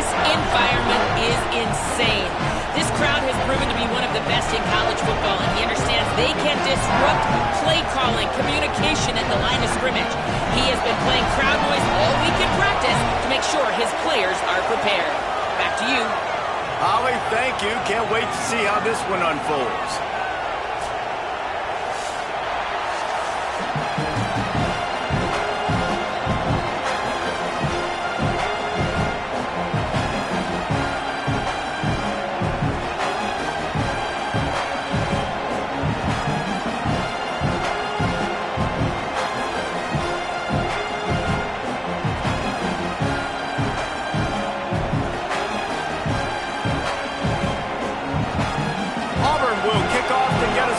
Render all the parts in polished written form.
This environment is insane. This crowd has proven to be one of the best in college football, and he understands they can disrupt play calling, communication at the line of scrimmage. He has been playing crowd noise all week in practice to make sure his players are prepared. Back to you. Holly, thank you. Can't wait to see how this one unfolds.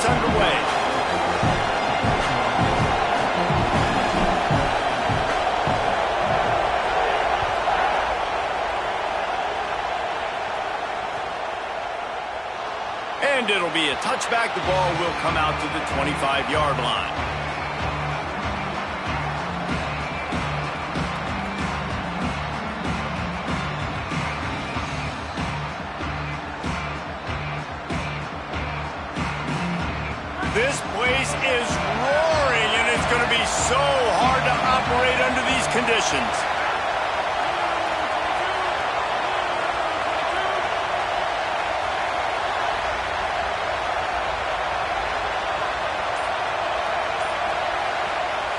Underway. And it'll be a touchback. The ball will come out to the 25-yard line. This place is roaring, and it's going to be so hard to operate under these conditions.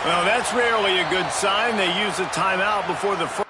Well, that's rarely a good sign. They use a timeout before the first.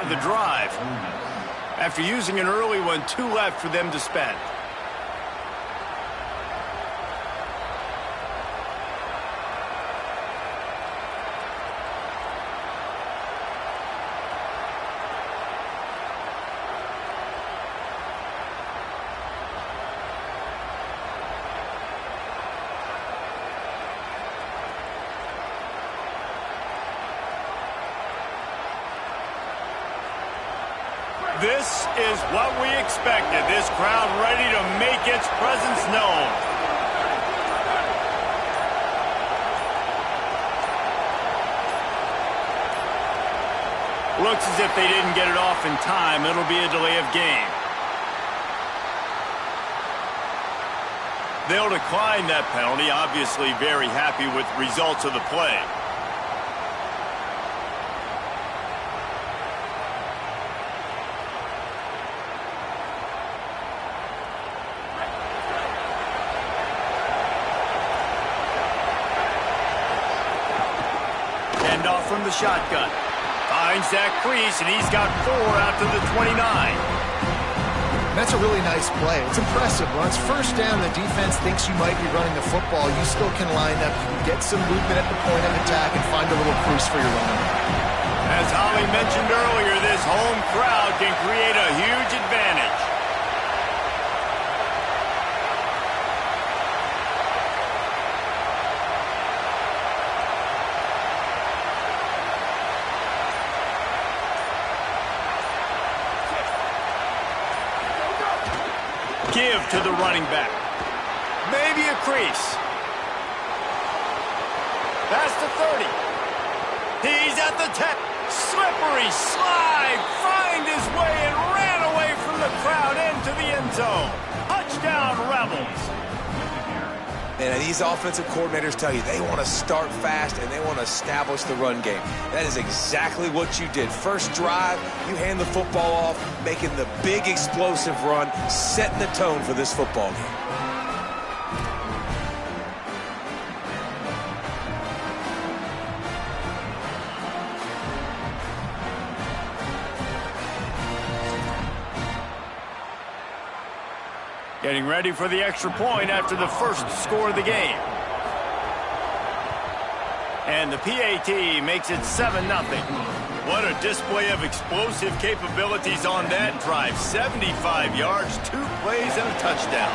The drive. After using an early one, 2 left for them to spend. This is what we expected. This crowd ready to make its presence known. Looks as if they didn't get it off in time. It'll be a delay of game. They'll decline that penalty. Obviously very happy with the results of the play. Off from the shotgun. Finds that crease, and he's got 4 out to the 29. And that's a really nice play. It's impressive. When it's first down, the defense thinks you might be running the football. You still can line up. You can get some movement at the point of attack and find a little crease for your running. As Holly mentioned earlier, this home crowd can create a huge advantage. Give to the running back. Maybe a crease. That's the 30. He's at the 10. Slippery slide. Find his way and ran away from the crowd into the end zone. Touchdown, Rebels. And these offensive coordinators tell you they want to start fast and they want to establish the run game. That is exactly what you did. First drive, you hand the football off, making the big explosive run, setting the tone for this football game. Getting ready for the extra point after the first score of the game. And the PAT makes it 7-0. What a display of explosive capabilities on that drive. 75 yards, 2 plays, and a touchdown.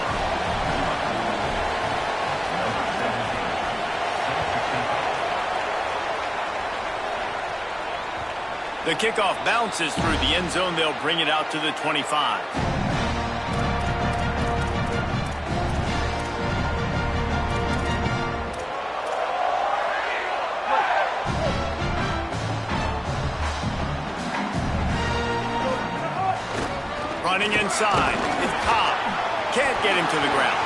The kickoff bounces through the end zone. They'll bring it out to the 25. Running inside. It's Cobb. Can't get him to the ground.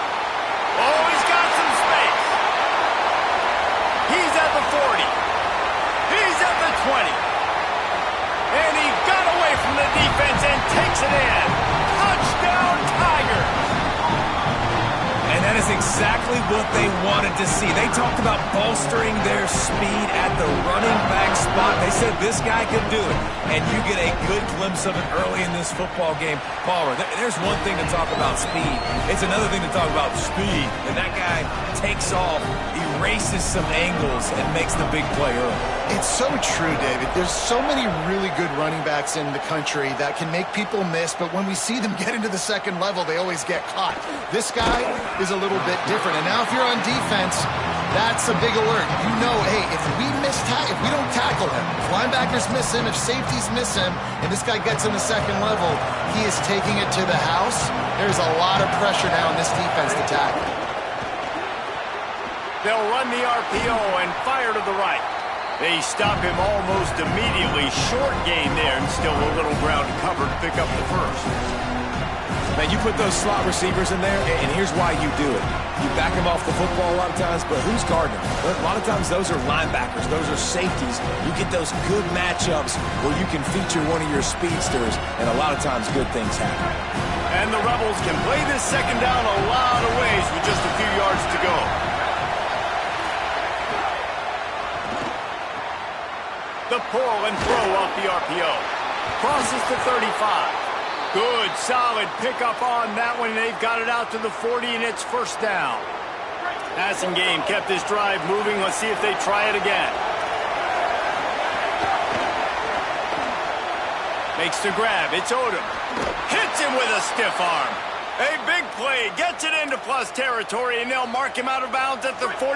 Oh, he's got some space. He's at the 40. He's at the 20. And he got away from the defense and takes it in. Touchdown, Tigers. And that is exactly what they wanted to see. They talked about bolstering their speed at the running back spot. They said this guy could do it. And you get a good glimpse of it early in this football game. Palmer, there's one thing to talk about speed. It's another thing to talk about speed. And that guy takes off, erases some angles, and makes the big play early. It's so true, David. There's so many really good running backs in the country that can make people miss, but when we see them get into the second level, they always get caught. This guy is a little bit different. And now if you're on defense, that's a big alert. You know, hey, if we don't tackle him, if linebackers miss him, if safeties miss him, and this guy gets in the second level, he is taking it to the house. There's a lot of pressure now in this defense to tackle. They'll run the RPO and fire to the right. They stop him almost immediately. Short gain there and still a little ground to cover to pick up the first. Man, you put those slot receivers in there, and here's why you do it. You back them off the football a lot of times, but who's guarding them? A lot of times those are linebackers. Those are safeties. You get those good matchups where you can feature one of your speedsters, and a lot of times good things happen. And the Rebels can play this second down a lot of ways with just a few yards to go. The pull and throw off the RPO. Crosses to 35. Good, solid pickup on that one. They've got it out to the 40, and it's first down. Passing game kept this drive moving. Let's see if they try it again. Makes the grab. It's Odom. Hits him with a stiff arm. A big play. Gets it into plus territory, and they'll mark him out of bounds at the 44.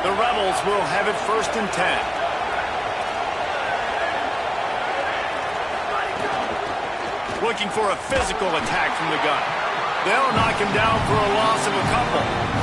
The Rebels will have it 1st and 10. Looking for a physical attack from the gun. They'll knock him down for a loss of a couple.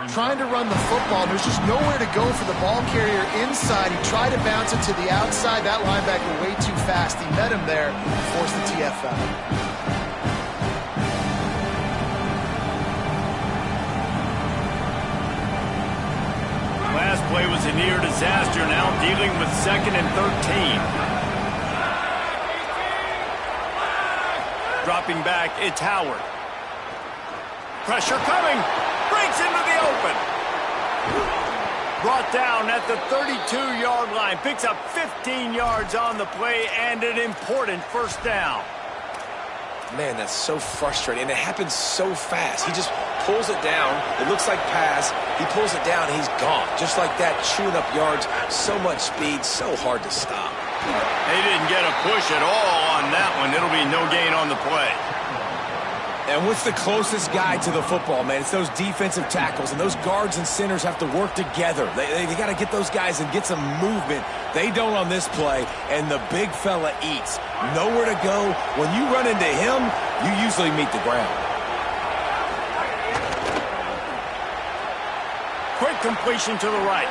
trying to run the football. There's just nowhere to go for the ball carrier inside. He tried to bounce it to the outside. That linebacker way too fast. He met him there and forced the TFL. Last play was a near disaster, now dealing with 2nd and 13. Dropping back, it's Howard. Pressure coming. Breaks into the open. Brought down at the 32-yard line. Picks up 15 yards on the play and an important first down. Man, that's so frustrating. And it happens so fast. He just pulls it down. It looks like pass. He pulls it down, and he's gone. Just like that, chewing up yards. So much speed, so hard to stop. They didn't get a push at all on that one. It'll be no gain on the play. And what's the closest guy to the football, man? It's those defensive tackles, and those guards and centers have to work together. They got to get those guys and get some movement. They don't on this play, and the big fella eats. Nowhere to go. When you run into him, you usually meet the ground. Quick completion to the right.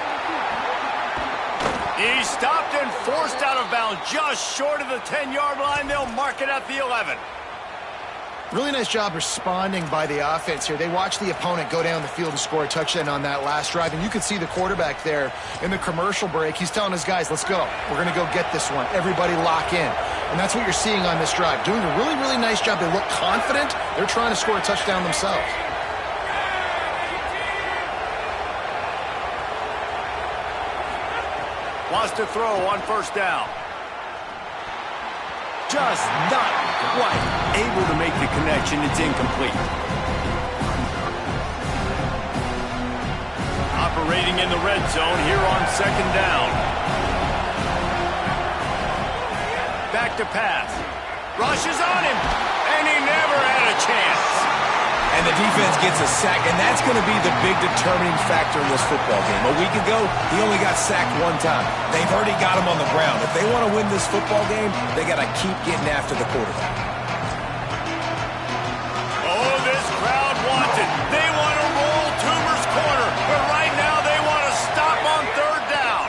He's stopped and forced out of bounds just short of the 10-yard line. They'll mark it at the 11. Really nice job responding by the offense here. They watched the opponent go down the field and score a touchdown on that last drive, and you could see the quarterback there in the commercial break. He's telling his guys, let's go. We're going to go get this one. Everybody lock in. And that's what you're seeing on this drive. Doing a really, really nice job. They look confident. They're trying to score a touchdown themselves. Wants to throw on first down. Just not quite able to make the connection. It's incomplete. Operating in the red zone here on second down. Back to pass. Rushes on him, and he never had a chance. And the defense gets a sack, and that's going to be the big determining factor in this football game. A week ago, he only got sacked one time. They've already got him on the ground. If they want to win this football game, they got to keep getting after the quarterback. Oh, this crowd wants it. They want to roll Toomer's corner, but right now they want to stop on third down.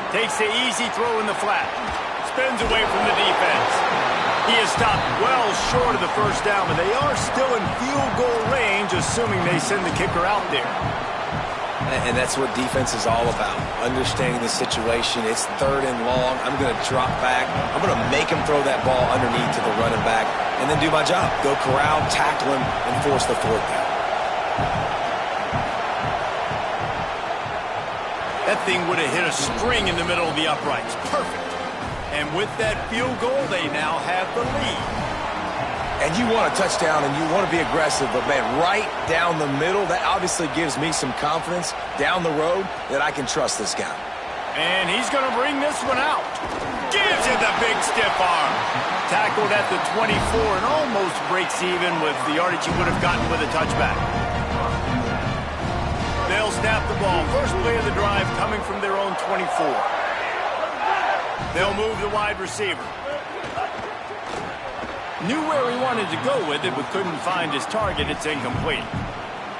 Takes the easy throw in the flat. Spins away from the defense. He is stopped well short of the first down, but they are still in field goal range, assuming they send the kicker out there. And that's what defense is all about, understanding the situation. It's third and long. I'm going to drop back. I'm going to make him throw that ball underneath to the running back and then do my job. Go corral, tackle him, and force the fourth down. That thing would have hit a string in the middle of the uprights. Perfect. And with that field goal, they now have the lead. And you want a touchdown, and you want to be aggressive, but, man, right down the middle, that obviously gives me some confidence down the road that I can trust this guy. And he's going to bring this one out. Gives it the big stiff arm. Tackled at the 24 and almost breaks even with the yardage he would have gotten with a touchback. They'll snap the ball. First play of the drive coming from their own 24. They'll move the wide receiver. Knew where he wanted to go with it, but couldn't find his target. It's incomplete.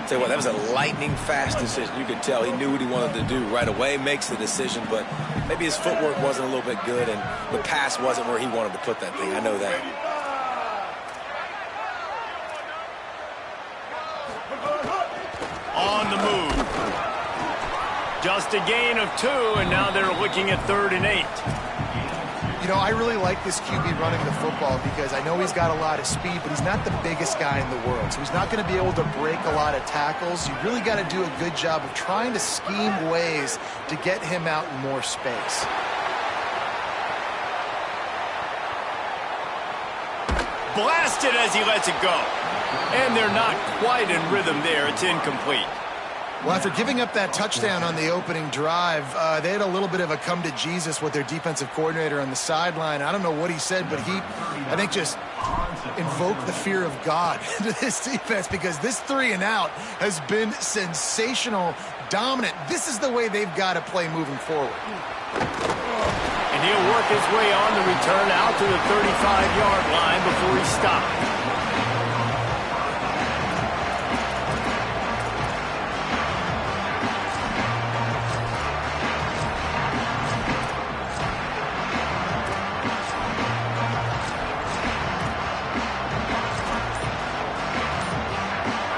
Tell you what, that was a lightning-fast decision. You could tell he knew what he wanted to do right away, makes the decision, but maybe his footwork wasn't a little bit good, and the pass wasn't where he wanted to put that thing. I know that. On the move. Just a gain of 2, and now they're looking at 3rd and 8. You know, I really like this QB running the football because I know he's got a lot of speed, but he's not the biggest guy in the world. So he's not going to be able to break a lot of tackles. You really got to do a good job of trying to scheme ways to get him out in more space. Blasted as he lets it go. And they're not quite in rhythm there. It's incomplete. Well, after giving up that touchdown on the opening drive, they had a little bit of a come to Jesus with their defensive coordinator on the sideline. I don't know what he said, but he, I think, just invoked the fear of God into this defense because this 3 and out has been sensational, dominant. This is the way they've got to play moving forward. And he'll work his way on the return out to the 35-yard line before he stopped.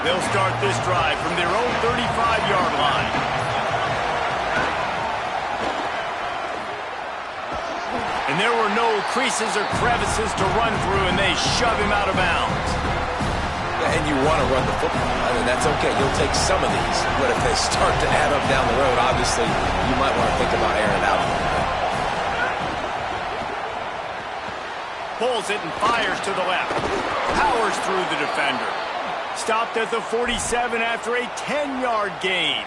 They'll start this drive from their own 35-yard line. And there were no creases or crevices to run through, and they shove him out of bounds. Yeah, and you want to run the football. I mean, that's okay. You'll take some of these. But if they start to add up down the road, obviously, you might want to think about airing it out. Pulls it and fires to the left. Powers through the defender. Stopped at the 47 after a 10-yard gain.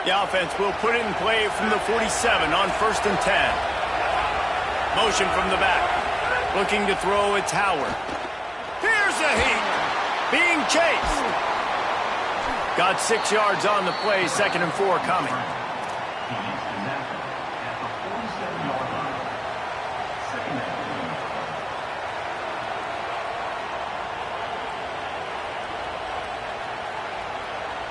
The offense will put it in play from the 47 on 1st and 10. Motion from the back. Looking to throw, it's Howard. Here's a heat. Being chased. Got 6 yards on the play. 2nd and 4 coming.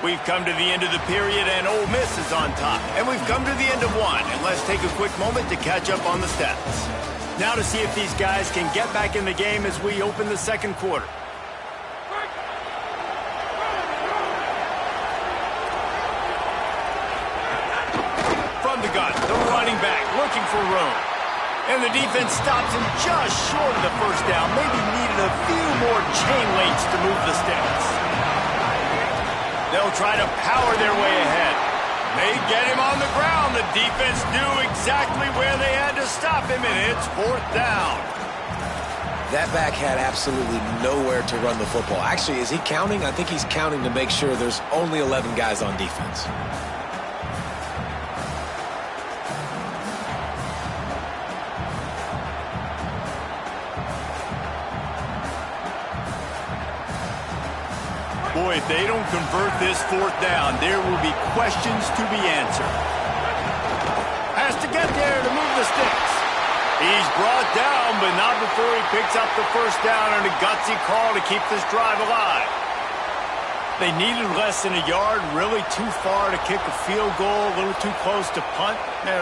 We've come to the end of the period, and Ole Miss is on top. And we've come to the end of one, and let's take a quick moment to catch up on the stats. Now to see if these guys can get back in the game as we open the second quarter. From the gun, the running back looking for room. And the defense stops him just short of the first down. Maybe needed a few more chain links to move the sticks. They'll try to power their way ahead. They get him on the ground. The defense knew exactly where they had to stop him, and it's 4th down. That back had absolutely nowhere to run the football. Actually, is he counting? I think he's counting to make sure there's only 11 guys on defense. Boy, if they don't convert this 4th down, there will be questions to be answered. Has to get there to move the sticks. He's brought down, but not before he picks up the 1st down and a gutsy call to keep this drive alive. They needed less than a yard, really too far to kick a field goal, a little too close to punt.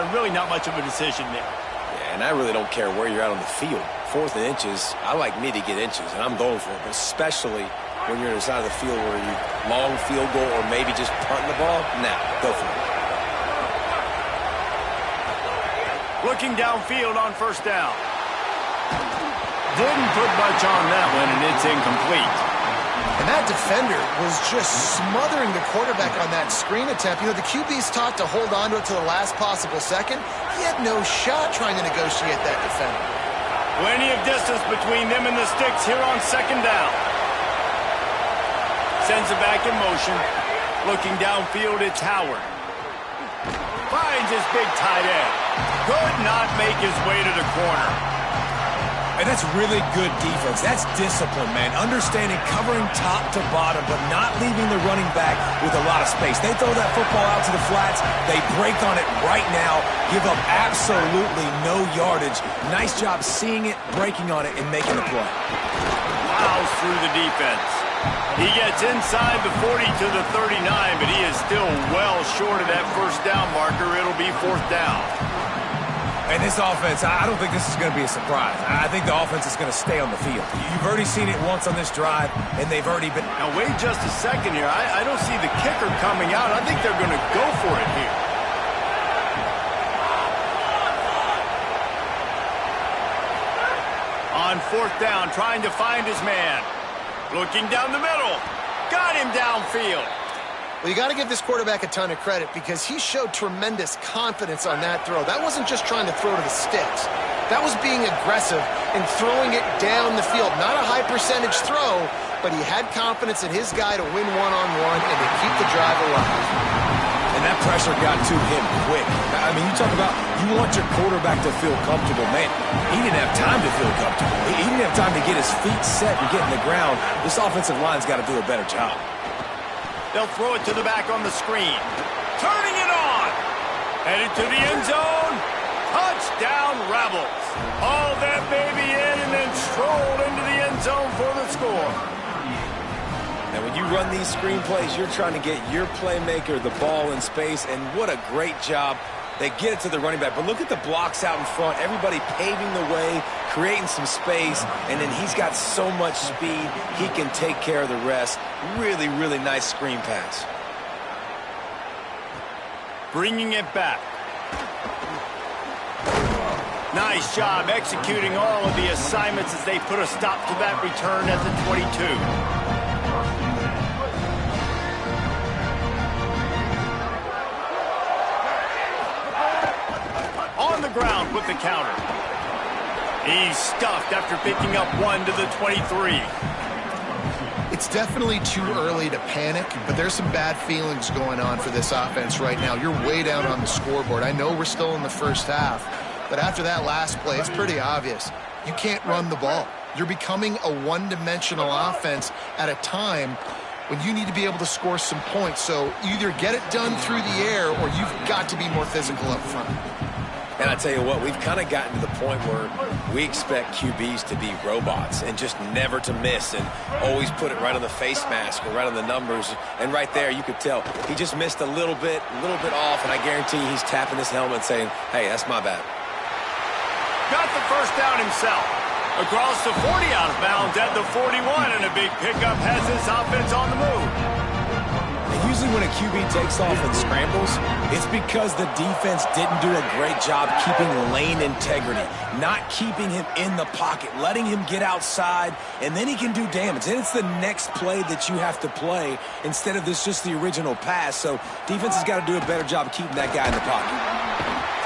Really not much of a decision there. Yeah, and I really don't care where you're at on the field. 4th and inches, I like me to get inches, and I'm going for it, especially when you're inside of the field where you long field goal or maybe just punting the ball. Now, go for it. Looking downfield on 1st down. Didn't put much on that one, and it's incomplete. And that defender was just smothering the quarterback on that screen attempt. You know, the QB's taught to hold on to it to the last possible second. He had no shot trying to negotiate that defender. Plenty of distance between them and the sticks here on 2nd down. Sends it back in motion. Looking downfield, it's Howard. Finds his big tight end. Could not make his way to the corner. And that's really good defense. That's discipline, man. Understanding covering top to bottom, but not leaving the running back with a lot of space. They throw that football out to the flats. They break on it right now. Give up absolutely no yardage. Nice job seeing it, breaking on it, and making the play. Plows through the defense. He gets inside the 40 to the 39, but he is still well short of that 1st down marker. It'll be 4th down. And this offense, I don't think this is going to be a surprise. I think the offense is going to stay on the field. You've already seen it once on this drive, and they've already been... Now, wait just a second here. I don't see the kicker coming out. I think they're going to go for it here. On 4th down, trying to find his man. Looking down the middle. Got him downfield. Well, you got to give this quarterback a ton of credit because he showed tremendous confidence on that throw. That wasn't just trying to throw to the sticks. That was being aggressive and throwing it down the field. Not a high percentage throw, but he had confidence in his guy to win one-on-one and to keep the drive alive. And that pressure got to him quick. I mean, you talk about you want your quarterback to feel comfortable. Man, he didn't have time to feel comfortable. He didn't have time to get his feet set and get in the ground. This offensive line's got to do a better job. They'll throw it to the back on the screen. Turning it on. Headed to the end zone. Touchdown, Rebels. Hauled that baby in and then strolled into the end zone for the score. Now, when you run these screen plays, you're trying to get your playmaker the ball in space, and what a great job. They get it to the running back, but look at the blocks out in front. Everybody paving the way, creating some space, and then he's got so much speed, he can take care of the rest. Really, really nice screen pass. Bringing it back. Nice job executing all of the assignments as they put a stop to that return at the 22. On the ground with the counter. He's stuffed after picking up one to the 23. It's definitely too early to panic, but there's some bad feelings going on for this offense right now. You're way down on the scoreboard. I know we're still in the first half, but after that last play, it's pretty obvious. You can't run the ball. You're becoming a one-dimensional offense at a time when you need to be able to score some points. So either get it done through the air or you've got to be more physical up front. And I tell you what, we've kind of gotten to the point where we expect QBs to be robots and just never to miss and always put it right on the face mask or right on the numbers. And right there, you could tell he just missed a little bit off, and I guarantee he's tapping his helmet saying, hey, that's my bad. Got the first down himself. Across the 40 out of bounds at the 41, and a big pickup has this offense on the move. Usually when a QB takes off and scrambles, it's because the defense didn't do a great job keeping lane integrity, not keeping him in the pocket, letting him get outside, and then he can do damage. And it's the next play that you have to play instead of this just the original pass. So defense has got to do a better job of keeping that guy in the pocket.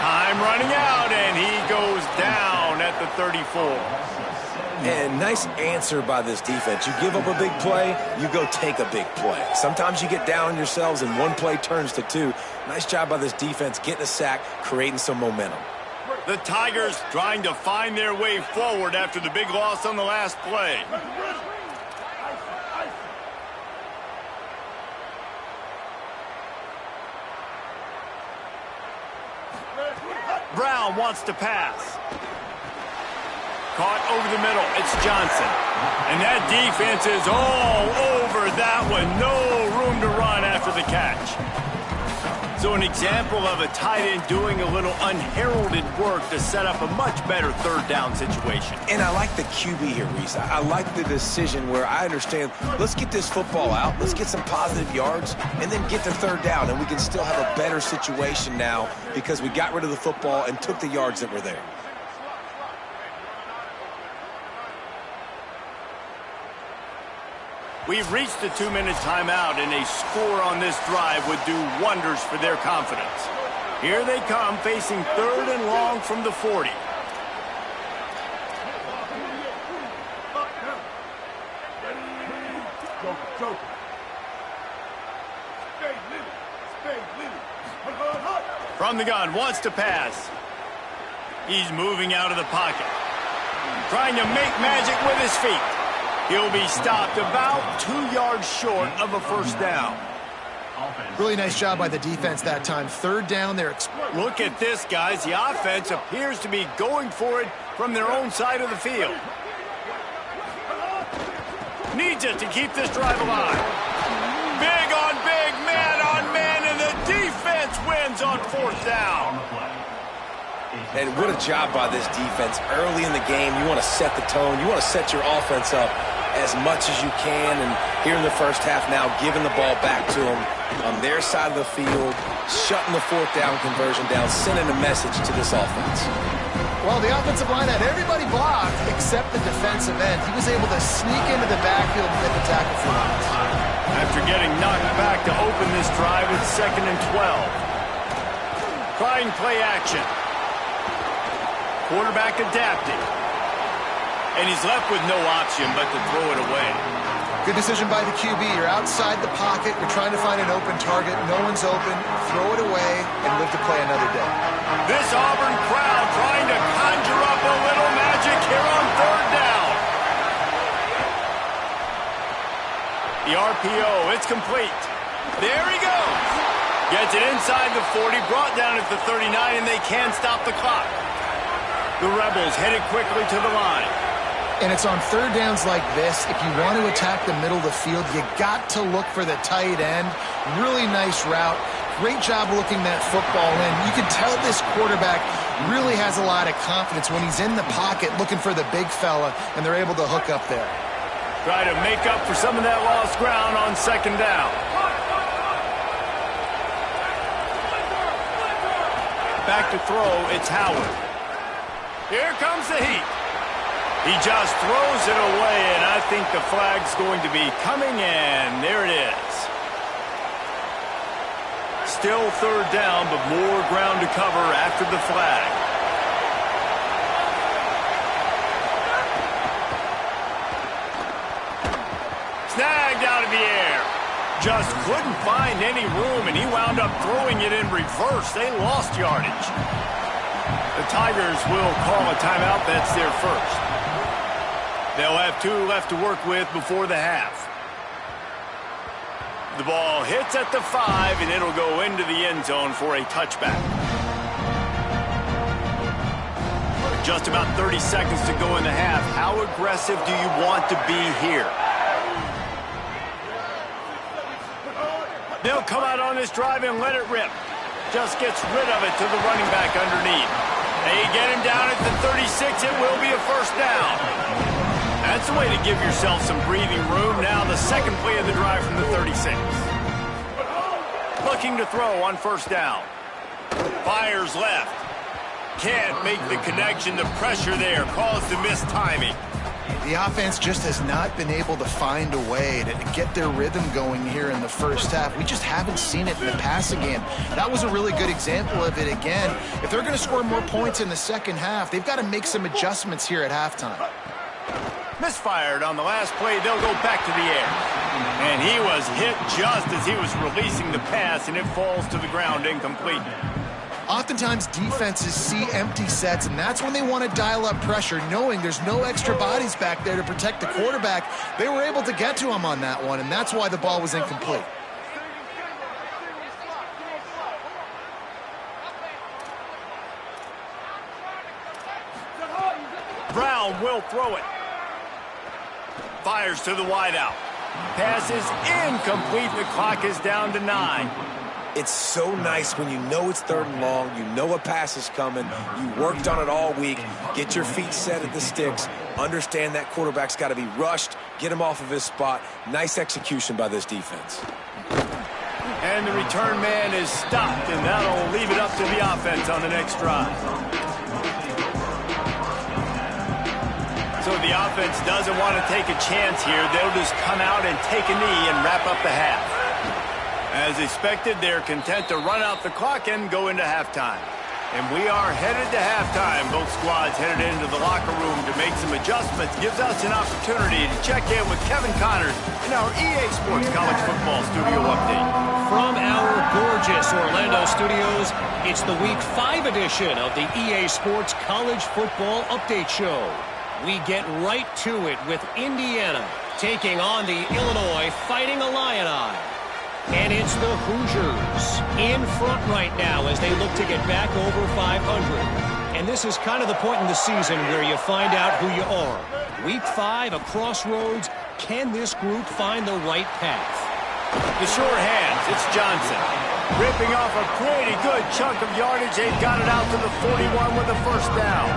Time running out, and he goes down at the 34. And nice answer by this defense. You give up a big play, you go take a big play. Sometimes you get down on yourselves and one play turns to two. Nice job by this defense getting a sack, creating some momentum. The Tigers trying to find their way forward after the big loss on the last play. Brown wants to pass. Caught over the middle. It's Johnson. And that defense is all over that one. No room to run after the catch. So an example of a tight end doing a little unheralded work to set up a much better third down situation. And I like the QB here, Reese. I like the decision where I understand, let's get this football out, let's get some positive yards, and then get to third down, and we can still have a better situation now because we got rid of the football and took the yards that were there. We've reached the 2-minute timeout, and a score on this drive would do wonders for their confidence. Here they come, facing third and long from the 40. From the gun, wants to pass. He's moving out of the pocket. Trying to make magic with his feet. He'll be stopped about 2 yards short of a first down. Really nice job by the defense that time. Third down, they're... Look at this, guys. The offense appears to be going for it from their own side of the field. Needs it to keep this drive alive. Big on big, man on man, and the defense wins on fourth down. And what a job by this defense. Early in the game, you want to set the tone. You want to set your offense up as much as you can. And here in the first half now, giving the ball back to them on their side of the field, shutting the fourth down conversion down, sending a message to this offense. Well, the offensive line had everybody blocked except the defensive end. He was able to sneak into the backfield and get the tackle for once. After getting knocked back to open this drive, it's 2nd and 12. Trying play action. Quarterback adapting. And he's left with no option but to throw it away. Good decision by the QB. You're outside the pocket. You're trying to find an open target. No one's open. Throw it away and live to play another day. This Auburn crowd trying to conjure up a little magic here on third down. The RPO, it's complete. There he goes. Gets it inside the 40, brought down at the 39, and they can stop the clock. The Rebels headed quickly to the line. And it's on third downs like this. If you want to attack the middle of the field, you got to look for the tight end. Really nice route. Great job looking that football in. You can tell this quarterback really has a lot of confidence when he's in the pocket looking for the big fella, and they're able to hook up there. Try to make up for some of that lost ground on second down. Back to throw, it's Howard. Here comes the heat. He just throws it away, and I think the flag's going to be coming in. There it is. Still third down, but more ground to cover after the flag. Snagged out of the air. Just couldn't find any room, and he wound up throwing it in reverse. They lost yardage. The Tigers will call a timeout. That's their first. They'll have 2 left to work with before the half. The ball hits at the 5, and it'll go into the end zone for a touchback. Just about 30 seconds to go in the half. How aggressive do you want to be here? They'll come out on this drive and let it rip. Just gets rid of it to the running back underneath. They get him down at the 36. It will be a first down. That's the way to give yourself some breathing room. Now the second play of the drive from the 36. Looking to throw on first down. Fires left. Can't make the connection. The pressure there caused the mistiming. The offense just has not been able to find a way to get their rhythm going here in the first half. We just haven't seen it in the passing game. That was a really good example of it again. If they're going to score more points in the second half, they've got to make some adjustments here at halftime. Misfired on the last play. They'll go back to the air. And he was hit just as he was releasing the pass, and it falls to the ground incomplete. Oftentimes, defenses see empty sets, and that's when they want to dial up pressure, knowing there's no extra bodies back there to protect the quarterback. They were able to get to him on that one, and that's why the ball was incomplete. Brown will throw it. Fires to the wideout. Pass is incomplete. The clock is down to 9. It's so nice when you know it's 3rd and long, you know a pass is coming, you worked on it all week, get your feet set at the sticks, understand that quarterback's got to be rushed, get him off of his spot. Nice execution by this defense. And the return man is stopped, and that'll leave it up to the offense on the next drive. So the offense doesn't want to take a chance here. They'll just come out and take a knee and wrap up the half. As expected, they're content to run out the clock and go into halftime. And we are headed to halftime. Both squads headed into the locker room to make some adjustments. Gives us an opportunity to check in with Kevin Connors in our EA Sports College Football Studio Update. From our gorgeous Orlando studios, it's the Week 5 edition of the EA Sports College Football Update Show. We get right to it with Indiana taking on the Illinois Fighting Illini. And it's the Hoosiers in front right now as they look to get back over 500. And this is kind of the point in the season where you find out who you are. Week 5, a crossroads. Can this group find the right path? The short hands, it's Johnson. Ripping off a pretty good chunk of yardage. They've got it out to the 41 with a first down.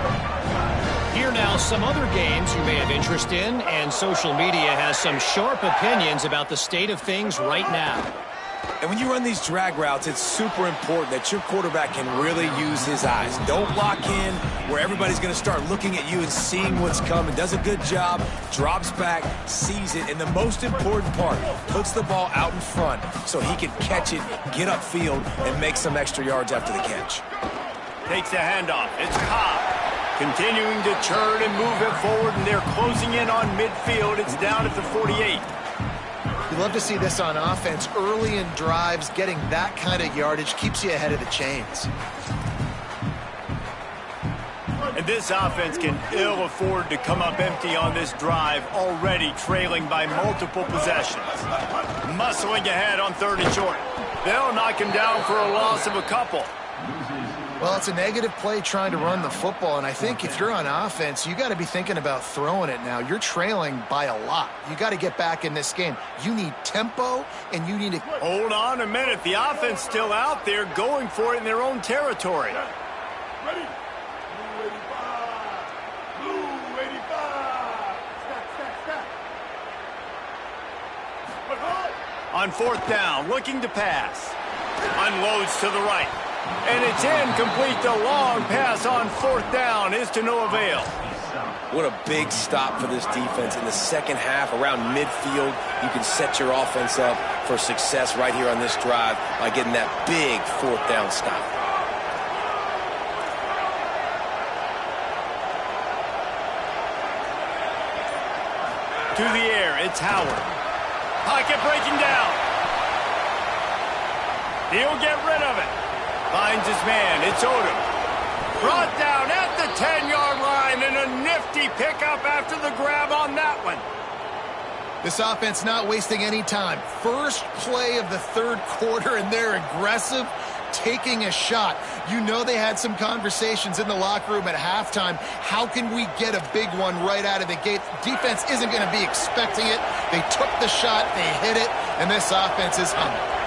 Here now some other games you may have interest in, and social media has some sharp opinions about the state of things right now. And when you run these drag routes, it's super important that your quarterback can really use his eyes. Don't lock in where everybody's going to start looking at you and seeing what's coming. Does a good job, drops back, sees it, and the most important part, puts the ball out in front so he can catch it, get upfield, and make some extra yards after the catch. Takes the handoff. It's Cobb. Continuing to churn and move it forward, and they're closing in on midfield. It's down at the 48. You love to see this on offense. Early in drives, getting that kind of yardage keeps you ahead of the chains. And this offense can ill afford to come up empty on this drive, already trailing by multiple possessions. Muscling ahead on 3rd and short. They'll knock him down for a loss of a couple. Well, it's a negative play trying to run the football, and I think if you're on offense, you got to be thinking about throwing it now. You're trailing by a lot. You got to get back in this game. You need tempo, and you need to... Hold on a minute. The offense still out there going for it in their own territory. On fourth down, looking to pass. Unloads to the right. And it's incomplete. The long pass on fourth down is to no avail. What a big stop for this defense. In the second half, around midfield, you can set your offense up for success right here on this drive by getting that big fourth down stop. To the air, it's Howard. Pocket breaking down. He'll get rid of it. Finds his man, it's Odom. Brought down at the 10-yard line, and a nifty pickup after the grab on that one. This offense not wasting any time. First play of the third quarter, and they're aggressive, taking a shot. You know they had some conversations in the locker room at halftime. How can we get a big one right out of the gate? Defense isn't going to be expecting it. They took the shot, they hit it, and this offense is humming.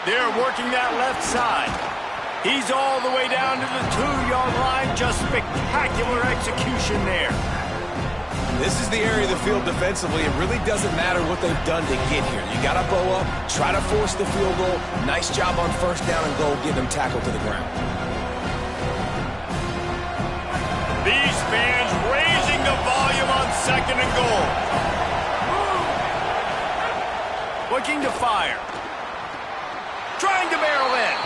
They're working that left side. He's all the way down to the 2-yard line. Just spectacular execution there. This is the area of the field defensively. It really doesn't matter what they've done to get here. You got to bow up, try to force the field goal. Nice job on first down and goal, getting them tackled to the ground. These fans raising the volume on second and goal. Looking to fire. Trying to barrel in.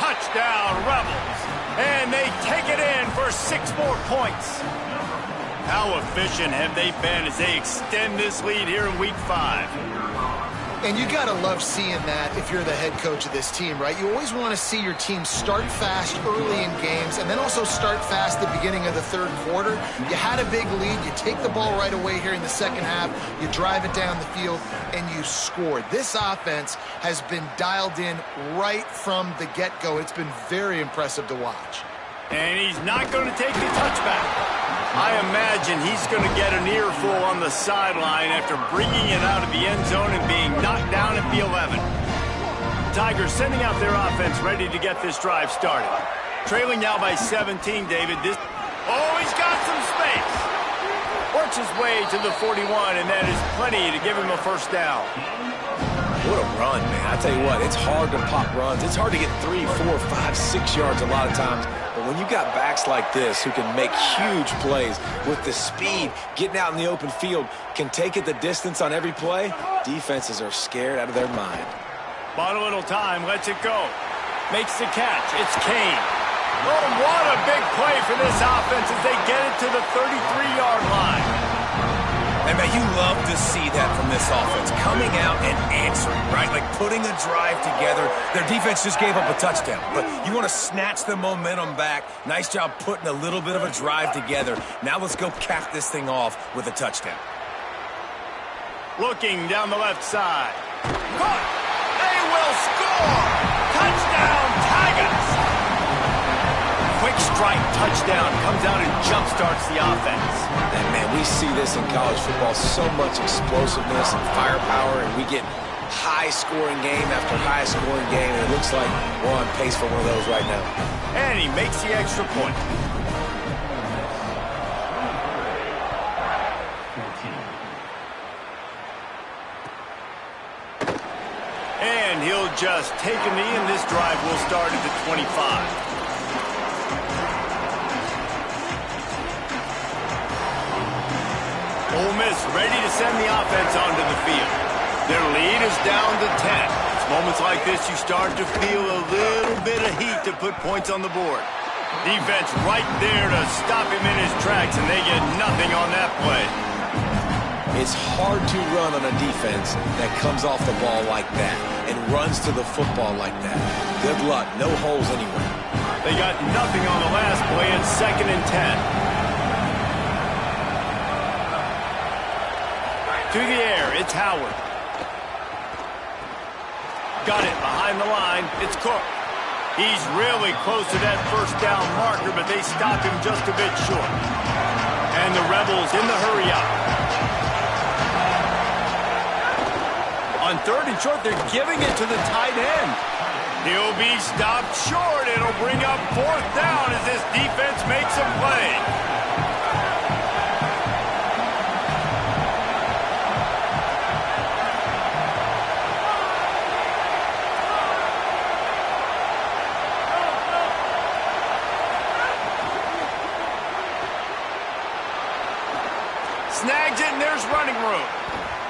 Touchdown, Rebels. And they take it in for 6 more points. How efficient have they been as they extend this lead here in Week 5? And you got to love seeing that if you're the head coach of this team, right? You always want to see your team start fast early in games and then also start fast at the beginning of the third quarter. You had a big lead. You take the ball right away here in the second half. You drive it down the field, and you score. This offense has been dialed in right from the get-go. It's been very impressive to watch. And he's not going to take the touchback. I imagine he's going to get an earful on the sideline after bringing it out of the end zone and being knocked down at the 11. Tigers sending out their offense ready to get this drive started. Trailing now by 17, David. Oh, he's got some space. Works his way to the 41, and that is plenty to give him a first down. What a run, man. I tell you what, it's hard to pop runs. It's hard to get 3, 4, 5, 6 yards a lot of times. But when you got backs like this who can make huge plays with the speed, getting out in the open field, can take it the distance on every play, defenses are scared out of their mind. Bought a little time, lets it go. Makes the catch. It's Kane. Oh, what a big play for this offense as they get it to the 33-yard line. And, man, you love to see that from this offense, coming out and answering, right? Like putting a drive together. Their defense just gave up a touchdown, but you want to snatch the momentum back. Nice job putting a little bit of a drive together. Now let's go cap this thing off with a touchdown. Looking down the left side. Caught! They will score! Touchdown, Tigers! Quick strike touchdown comes out and jumpstarts the offense. And, man, we see this in college football, so much explosiveness and firepower, and we get high-scoring game after high-scoring game, and it looks like we're on pace for one of those right now. And he makes the extra point. And he'll just take a knee, and this drive will start at the 25. Ole Miss ready to send the offense onto the field. Their lead is down to 10. It's moments like this you start to feel a little bit of heat to put points on the board. Defense right there to stop him in his tracks, and they get nothing on that play. It's hard to run on a defense that comes off the ball like that and runs to the football like that. Good luck. No holes anywhere. They got nothing on the last play. It's 2nd and 10. To the air, it's Howard. Got it behind the line. It's Cook. He's really close to that first down marker, but they stop him just a bit short. And the Rebels in the hurry up. On 3rd and short, they're giving it to the tight end. He'll be stopped short. It'll bring up 4th down as this defense makes a play. Snags it, and there's running room.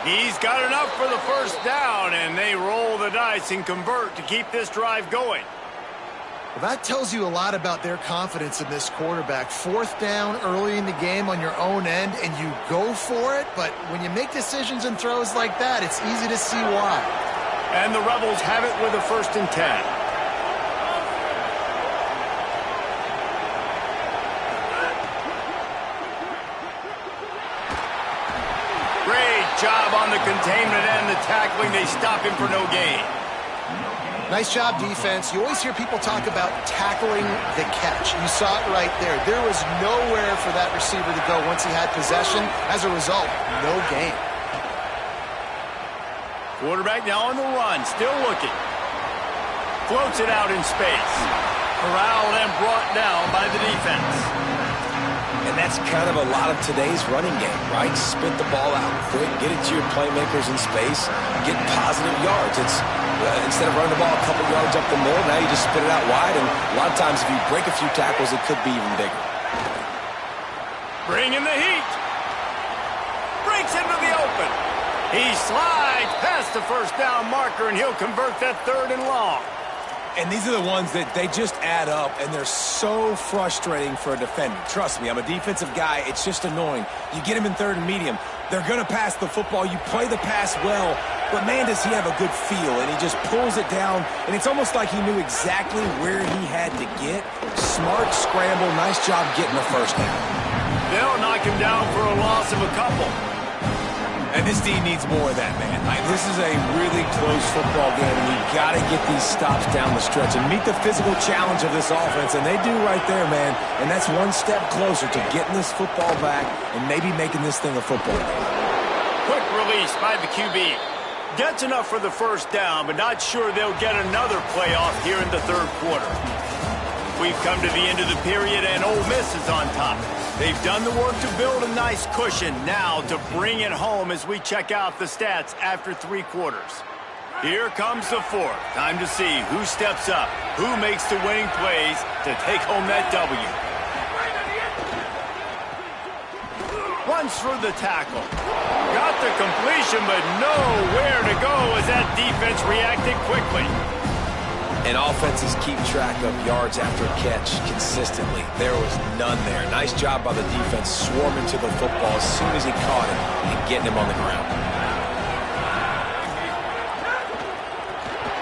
He's got enough for the first down, and they roll the dice and convert to keep this drive going. Well, that tells you a lot about their confidence in this quarterback. Fourth down early in the game on your own end, and you go for it, but when you make decisions and throws like that, it's easy to see why. And the Rebels have it with a 1st and 10. Great job on the containment and the tackling. They stop him for no gain. Nice job, defense. You always hear people talk about tackling the catch. You saw it right there. There was nowhere for that receiver to go once he had possession. As a result, no gain. Quarterback now on the run, still looking. Floats it out in space. Corralled and brought down by the defense. And that's kind of a lot of today's running game, right? Spit the ball out quick, get it to your playmakers in space, get positive yards. It's instead of running the ball a couple yards up the middle, now you just spit it out wide, and a lot of times if you break a few tackles, it could be even bigger. Bring in the heat. Breaks into the open. He slides past the first down marker, and he'll convert that 3rd and long. And these are the ones that they just add up, and they're so frustrating for a defender. Trust me, I'm a defensive guy. It's just annoying. You get him in 3rd and medium. They're going to pass the football. You play the pass well, but, man, does he have a good feel. And he just pulls it down, and it's almost like he knew exactly where he had to get. Smart scramble. Nice job getting the first down. They'll knock him down for a loss of a couple. And this team needs more of that, man. This is a really close football game, and you've got to get these stops down the stretch and meet the physical challenge of this offense, and they do right there, man. And that's one step closer to getting this football back and maybe making this thing a football game. Quick release by the QB. Gets enough for the first down, but not sure they'll get another playoff here in the 3rd quarter. We've come to the end of the period, and Ole Miss is on top. They've done the work to build a nice cushion. Now to bring it home as we check out the stats after 3 quarters. Here comes the 4th. Time to see who steps up, who makes the winning plays to take home that W. Runs through the tackle. Got the completion, but nowhere to go as that defense reacted quickly. And offenses keep track of yards after catch consistently. There was none there. Nice job by the defense swarming to the football as soon as he caught it and getting him on the ground.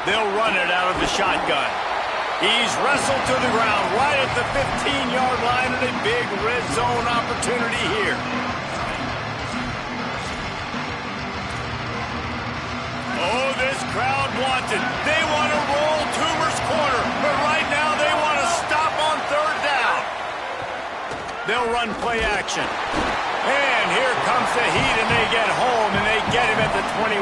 They'll run it out of the shotgun. He's wrestled to the ground right at the 15-yard line, and a big red zone opportunity here. Oh, this crowd wants it. They want to roll Toomer's corner, but right now they want to stop on 3rd down. They'll run play action. And here comes the heat, and they get home, and they get him at the 21.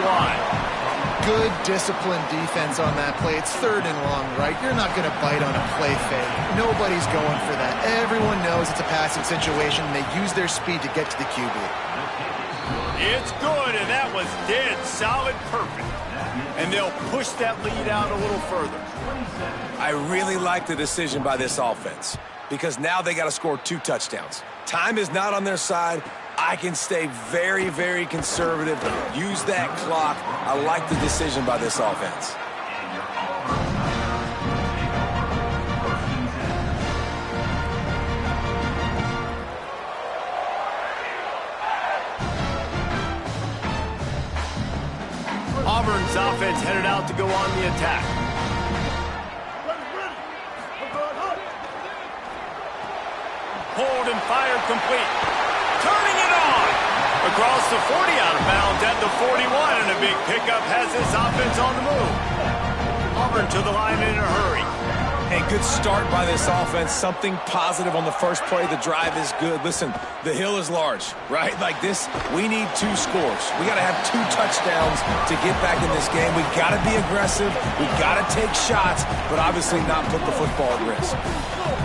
Good disciplined defense on that play. It's 3rd and long, right? You're not going to bite on a play fake. Nobody's going for that. Everyone knows it's a passing situation, and they use their speed to get to the QB. It's good, and that was dead solid perfect. And they'll push that lead out a little further. I really like the decision by this offense because now they got to score 2 touchdowns. Time is not on their side. I can stay very, very conservative. Use that clock. I like the decision by this offense. Auburn's offense headed out to go on the attack. Hold and fire complete. Turning it on. Across the 40, out of bounds at the 41, and a big pickup has this offense on the move. Auburn to the line in a hurry. A good start by this offense. Something positive on the first play. The drive is good. Listen, the hill is large, right? Like this, we need 2 scores. We got to have 2 touchdowns to get back in this game. We got to be aggressive. We got to take shots, but obviously not put the football at risk.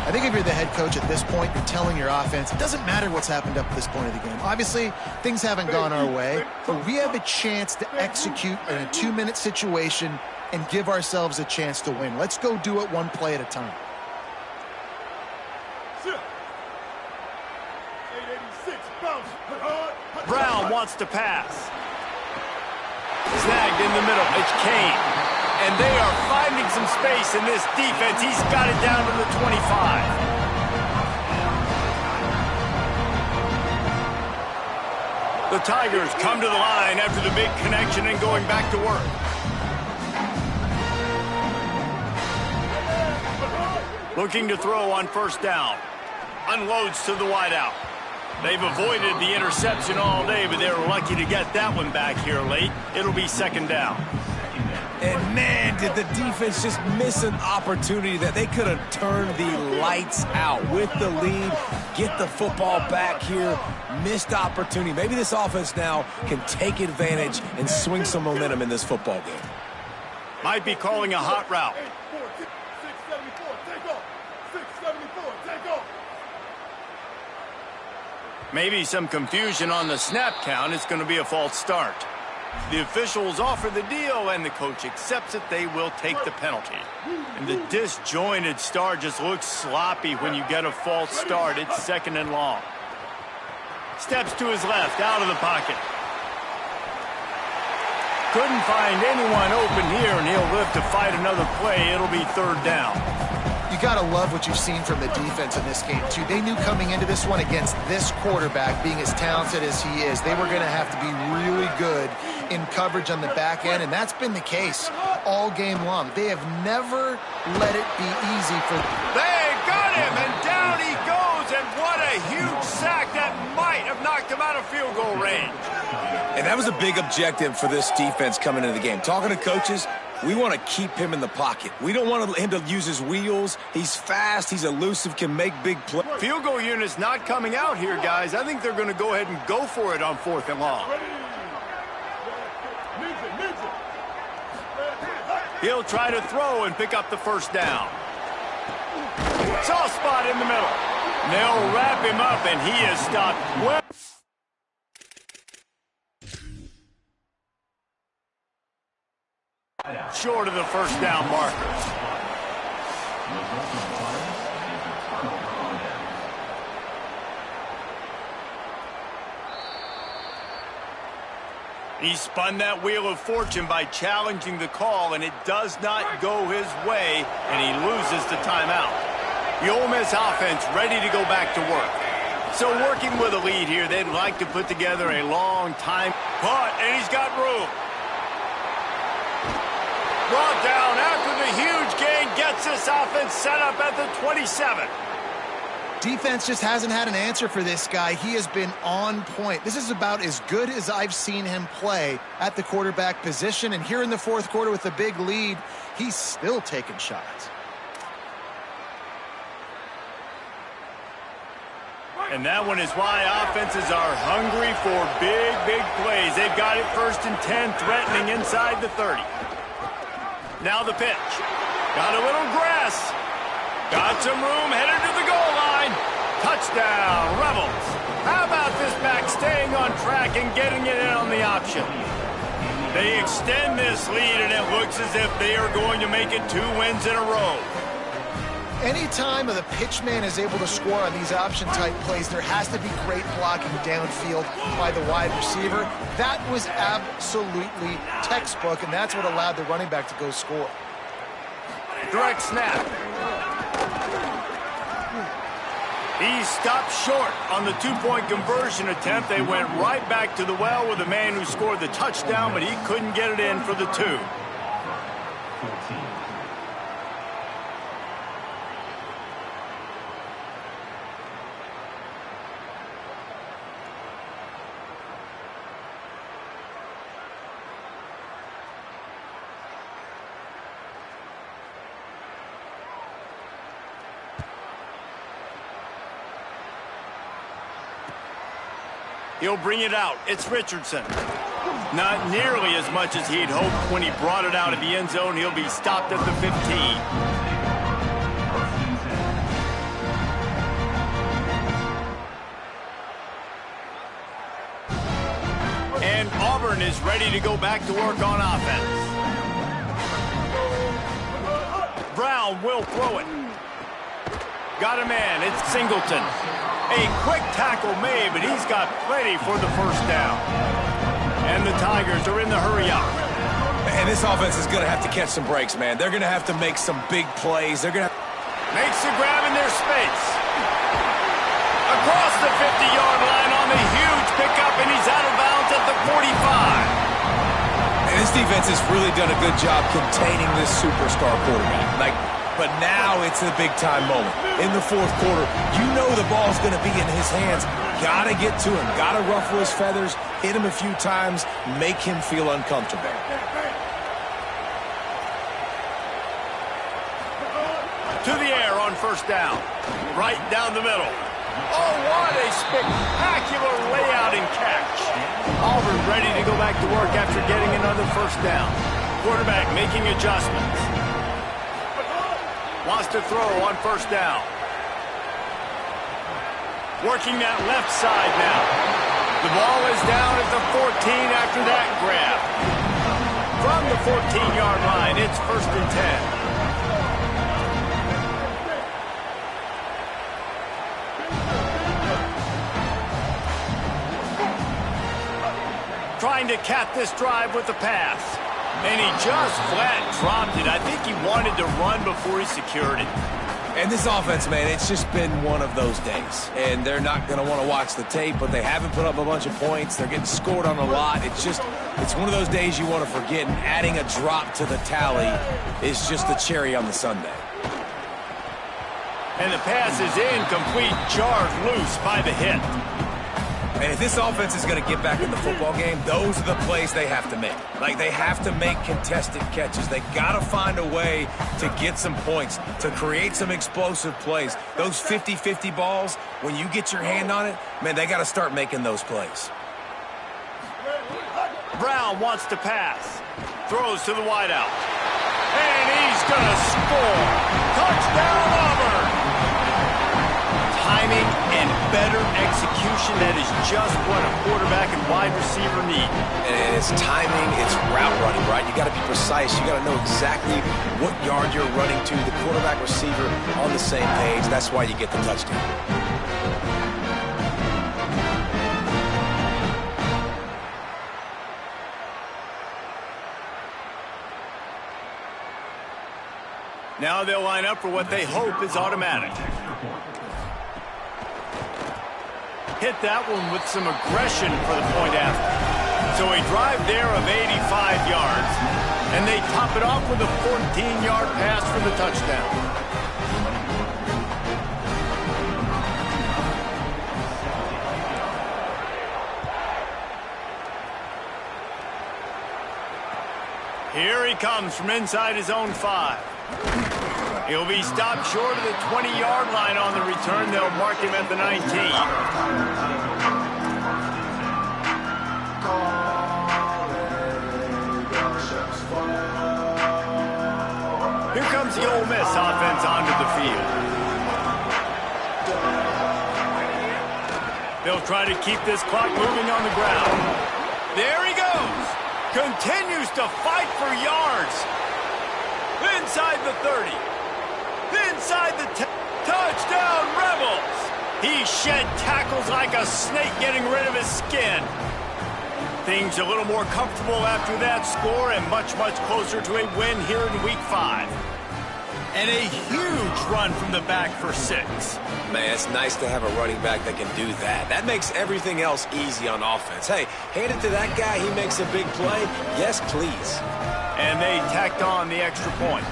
I think if you're the head coach at this point, you're telling your offense, it doesn't matter what's happened up to this point of the game. Obviously, things haven't gone our way, but we have a chance to execute in a 2-minute situation and give ourselves a chance to win. Let's go do it 1 play at a time. 886, bounce, Brown wants to pass. Snagged in the middle. It's Kane. And they are finding some space in this defense. He's got it down to the 25. The Tigers come to the line after the big connection and going back to work. Looking to throw on first down. Unloads to the wideout. They've avoided the interception all day, but they're lucky to get that one back here late. It'll be second down. And man, did the defense just miss an opportunity that they could have turned the lights out with the lead, get the football back here. Missed opportunity. Maybe this offense now can take advantage and swing some momentum in this football game. Might be calling a hot route. Maybe some confusion on the snap count. It's going to be a false start. The officials offer the deal, and the coach accepts it. They will take the penalty. And the disjointed start just looks sloppy when you get a false start. It's second and long. Steps to his left, out of the pocket. Couldn't find anyone open here, and he'll live to fight another play. It'll be third down. You got to love what you've seen from the defense in this game, too. They knew coming into this one against this quarterback, being as talented as he is, they were going to have to be really good in coverage on the back end, and that's been the case all game long. They have never let it be easy for them. They got him, and down he goes, and what a huge sack that might have knocked him out of field goal range. And that was a big objective for this defense coming into the game. Talking to coaches, we want to keep him in the pocket. We don't want him to use his wheels. He's fast, he's elusive, can make big plays. Field goal unit's not coming out here, guys. I think they're going to go ahead and go for it on fourth and long. He'll try to throw and pick up the first down. Soft spot in the middle. They'll wrap him up, and he is stopped well. Short of the first down marker. He spun that wheel of fortune by challenging the call, and it does not go his way, and he loses the timeout. The Ole Miss offense ready to go back to work. So working with a lead here, they'd like to put together a long time punt, and he's got room. Brought down after the huge gain, gets this offense set up at the 27. Defense just hasn't had an answer for this guy. He has been on point. This is about as good as I've seen him play at the quarterback position. And here in the fourth quarter with a big lead, he's still taking shots. And that one is why offenses are hungry for big, big plays. They've got it first and 10, threatening inside the 30. Now the pitch. Got a little grass. Got some room, headed to the goal line. Touchdown, Rebels. How about this back staying on track and getting it in on the option? They extend this lead, and it looks as if they are going to make it 2 wins in a row. Anytime the pitchman is able to score on these option-type plays, there has to be great blocking downfield by the wide receiver. That was absolutely textbook, and that's what allowed the running back to go score. Direct snap. He stopped short on the 2-point conversion attempt. They went right back to the well with the man who scored the touchdown, but he couldn't get it in for the 2. He'll bring it out. It's Richardson. Not nearly as much as he'd hoped when he brought it out of the end zone. He'll be stopped at the 15. And Auburn is ready to go back to work on offense. Brown will throw it. Got a man. It's Singleton. A quick tackle made, but he's got plenty for the first down. And the Tigers are in the hurry-up. And this offense is going to have to catch some breaks, man. They're going to have to make some big plays. They're going to Makes the grab in their space. Across the 50-yard line on the huge pickup, and he's out of bounds at the 45. And this defense has really done a good job containing this superstar quarterback. But now it's a big-time moment. In the fourth quarter, you know the ball's going to be in his hands. Got to get to him. Got to ruffle his feathers, hit him a few times, make him feel uncomfortable. To the air on first down. Right down the middle. Oh, what a spectacular layout and catch. Auburn ready to go back to work after getting another first down. Quarterback making adjustments. Wants to throw on first down. Working that left side now. The ball is down at the 14 after that grab. From the 14-yard line, it's first and 10. Trying to cap this drive with the pass. And he just flat dropped it. I think he wanted to run before he secured it. And this offense, man, it's just been one of those days. And they're not going to want to watch the tape, but they haven't put up a bunch of points. They're getting scored on a lot. It's one of those days you want to forget, and adding a drop to the tally is just the cherry on the sundae. And the pass is incomplete, jarred loose by the hit. And if this offense is going to get back in the football game, those are the plays they have to make. They have to make contested catches. They got to find a way to get some points, to create some explosive plays. Those 50-50 balls, when you get your hand on it, man, they got to start making those plays. Brown wants to pass. Throws to the wideout. And he's going to score. Touchdown, Auburn! Timing and better execution, that is just what a quarterback and wide receiver need. And it's timing, it's route running, right? You got to be precise. You got to know exactly what yard you're running to. The quarterback receiver on the same page. That's why you get the touchdown. Now they'll line up for what they hope is automatic. Hit that one with some aggression for the point after. So a drive there of 85 yards. And they top it off with a 14-yard pass for the touchdown. Here he comes from inside his own 5. He'll be stopped short of the 20-yard line on the return. They'll mark him at the 19. Here comes the Ole Miss offense onto the field. They'll try to keep this clock moving on the ground. There he goes. Continues to fight for yards. Inside the 30. Inside the 10. Touchdown, Rebels! He shed tackles like a snake getting rid of his skin. Things a little more comfortable after that score and much, much closer to a win here in Week 5. And a huge run from the back for 6. Man, it's nice to have a running back that can do that. That makes everything else easy on offense. Hey, hand it to that guy. He makes a big play. Yes, please. And they tacked on the extra point.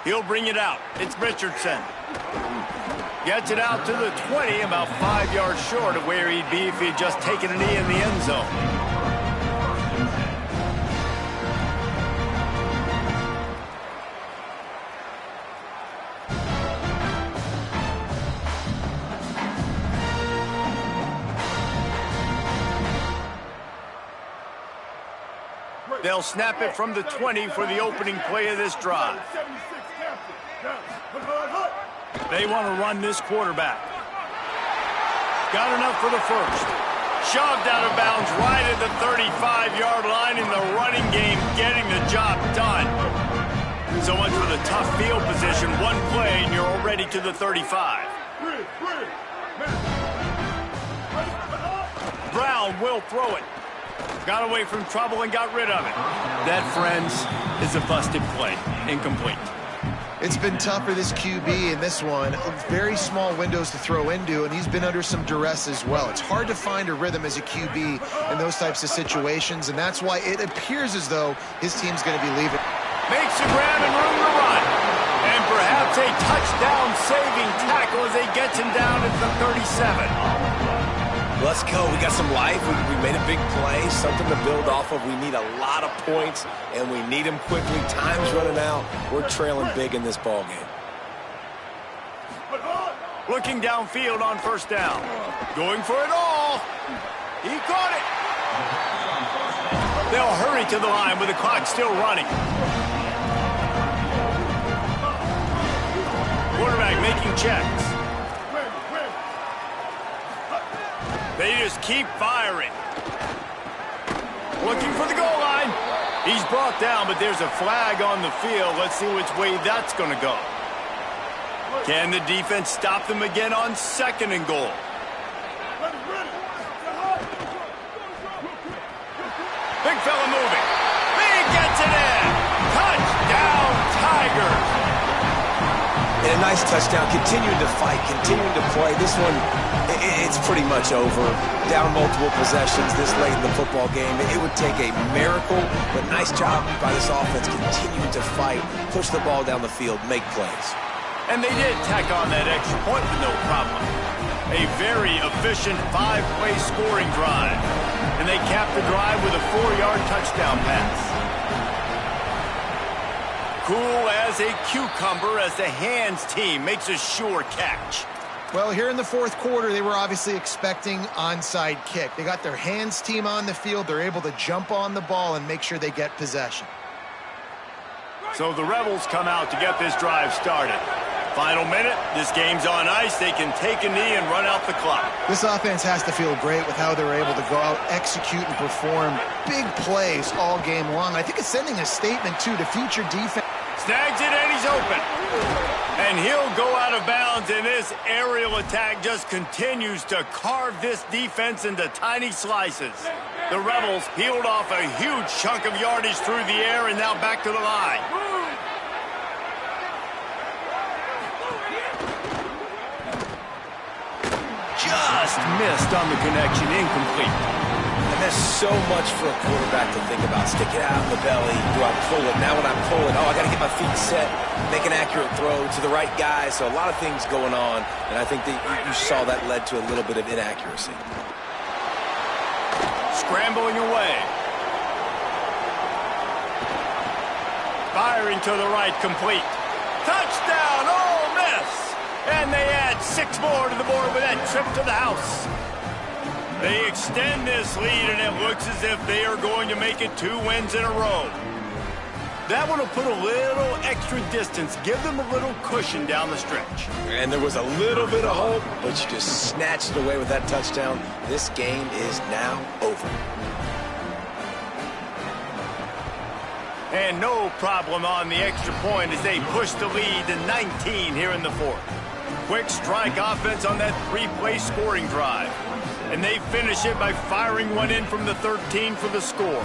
He'll bring it out. It's Richardson. Gets it out to the 20, about 5 yards short of where he'd be if he'd just taken a knee in the end zone. They'll snap it from the 20 for the opening play of this drive. They want to run this quarterback. Got enough for the first. Shoved out of bounds right at the 35-yard line in the running game, getting the job done. So much for the tough field position. One play, and you're already to the 35. Brown will throw it. Got away from trouble and got rid of it. That, friends, is a busted play. Incomplete. It's been tough for this QB in this one. Very small windows to throw into, and he's been under some duress as well. It's hard to find a rhythm as a QB in those types of situations, and that's why it appears as though his team's going to be leaving. Makes a grab and room to run. And perhaps a touchdown-saving tackle as he gets him down at the 37. Let's go. We got some life. We made a big play, something to build off of. We need a lot of points, and we need them quickly. Time's running out. We're trailing big in this ball game. Looking downfield on first down. Going for it all. He caught it. They'll hurry to the line with the clock still running. Quarterback making checks. They just keep firing. Looking for the goal line. He's brought down, but there's a flag on the field. Let's see which way that's going to go. Can the defense stop them again on second and goal? Big fella moving. He gets it in. Touchdown, Tigers. And a nice touchdown. Continuing to fight, continuing to play. This one, it's pretty much over. Down multiple possessions this late in the football game. It would take a miracle, but nice job by this offense continuing to fight, push the ball down the field, make plays. And they did tack on that extra point with no problem. A very efficient 5-play scoring drive. And they capped the drive with a 4-yard touchdown pass. Cool as a cucumber as the hands team makes a sure catch. Well, here in the fourth quarter, they were obviously expecting onside kick. They got their hands team on the field. They're able to jump on the ball and make sure they get possession. So the Rebels come out to get this drive started. Final minute, this game's on ice. They can take a knee and run out the clock. This offense has to feel great with how they're able to go out, execute, and perform big plays all game long. I think it's sending a statement, too, to future defense. Snags it, and he's open. And he'll go out of bounds, and this aerial attack just continues to carve this defense into tiny slices. The Rebels peeled off a huge chunk of yardage through the air and now back to the line. Just missed on the connection, incomplete. And there's so much for a quarterback to think about. Stick it out in the belly. Do I pull it? Now when I pull it, I got to get my feet set, make an accurate throw to the right guy. So a lot of things going on, and I think that you saw that led to a little bit of inaccuracy. Scrambling away. Firing to the right, complete. Touchdown, Ole Miss! And they add 6 more to the board with that trip to the house. They extend this lead, and it looks as if they are going to make it 2 wins in a row. That one will put a little extra distance, give them a little cushion down the stretch. And there was a little bit of hope, but you just snatched it away with that touchdown. This game is now over. And no problem on the extra point as they push the lead to 19 here in the fourth. Quick strike offense on that 3-play scoring drive. And they finish it by firing one in from the 13 for the score.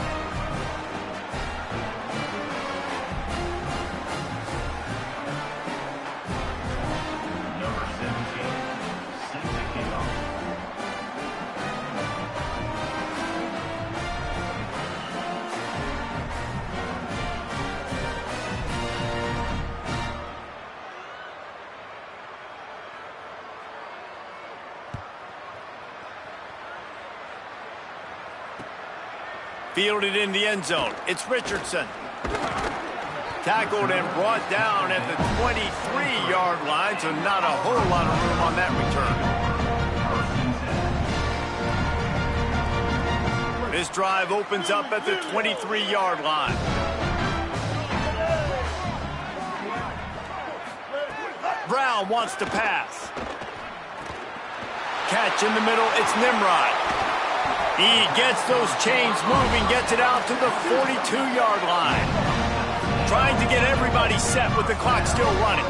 Fielded in the end zone. It's Richardson. Tackled and brought down at the 23-yard line, so not a whole lot of room on that return. This drive opens up at the 23-yard line. Brown wants to pass. Catch in the middle, it's Nimrod. He gets those chains moving, gets it out to the 42-yard line. Trying to get everybody set with the clock still running.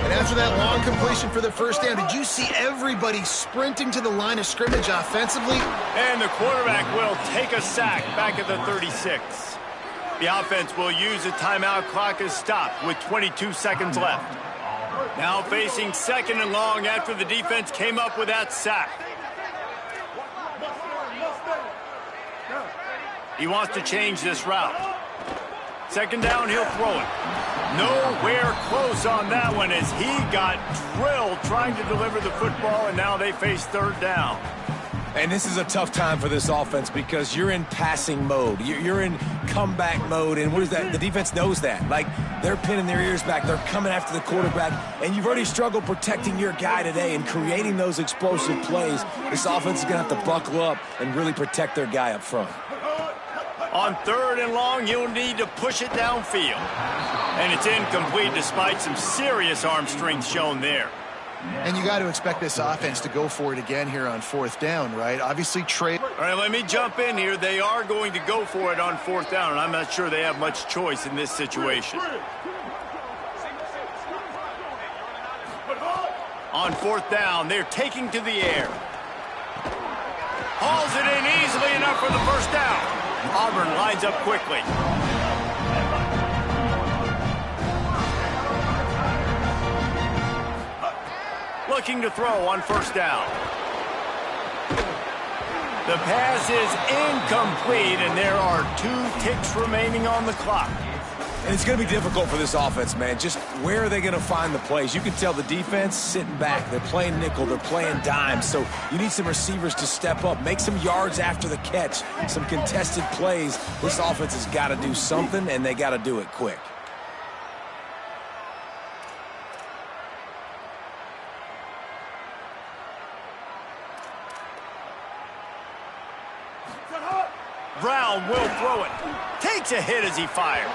And after that long completion for the first down, did you see everybody sprinting to the line of scrimmage offensively? And the quarterback will take a sack back at the 36. The offense will use a timeout. Clock is stopped with 22 seconds left. Now facing 2nd and long after the defense came up with that sack. He wants to change this route. 2nd down, he'll throw it. Nowhere close on that one as he got drilled trying to deliver the football, and now they face 3rd down. And this is a tough time for this offense because you're in passing mode. You're in comeback mode, and what is that? The defense knows that. Like, they're pinning their ears back. They're coming after the quarterback, and you've already struggled protecting your guy today and creating those explosive plays. This offense is going to have to buckle up and really protect their guy up front. On 3rd and long, you'll need to push it downfield. And it's incomplete despite some serious arm strength shown there. And you got to expect this offense to go for it again here on 4th down, right? Obviously, Trey. All right, let me jump in here. They are going to go for it on 4th down, and I'm not sure they have much choice in this situation. On 4th down, they're taking to the air. Hauls it in easily enough for the first down. Auburn lines up quickly. Looking to throw on 1st down. The pass is incomplete, and there are 2 ticks remaining on the clock. And it's going to be difficult for this offense, man. Just where are they going to find the plays? You can tell the defense sitting back. They're playing nickel. They're playing dime. So you need some receivers to step up, make some yards after the catch, some contested plays. This offense has got to do something, and they got to do it quick. Brown will throw it. Takes a hit as he fires.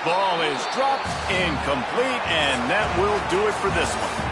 Ball is dropped, incomplete, and that will do it for this one.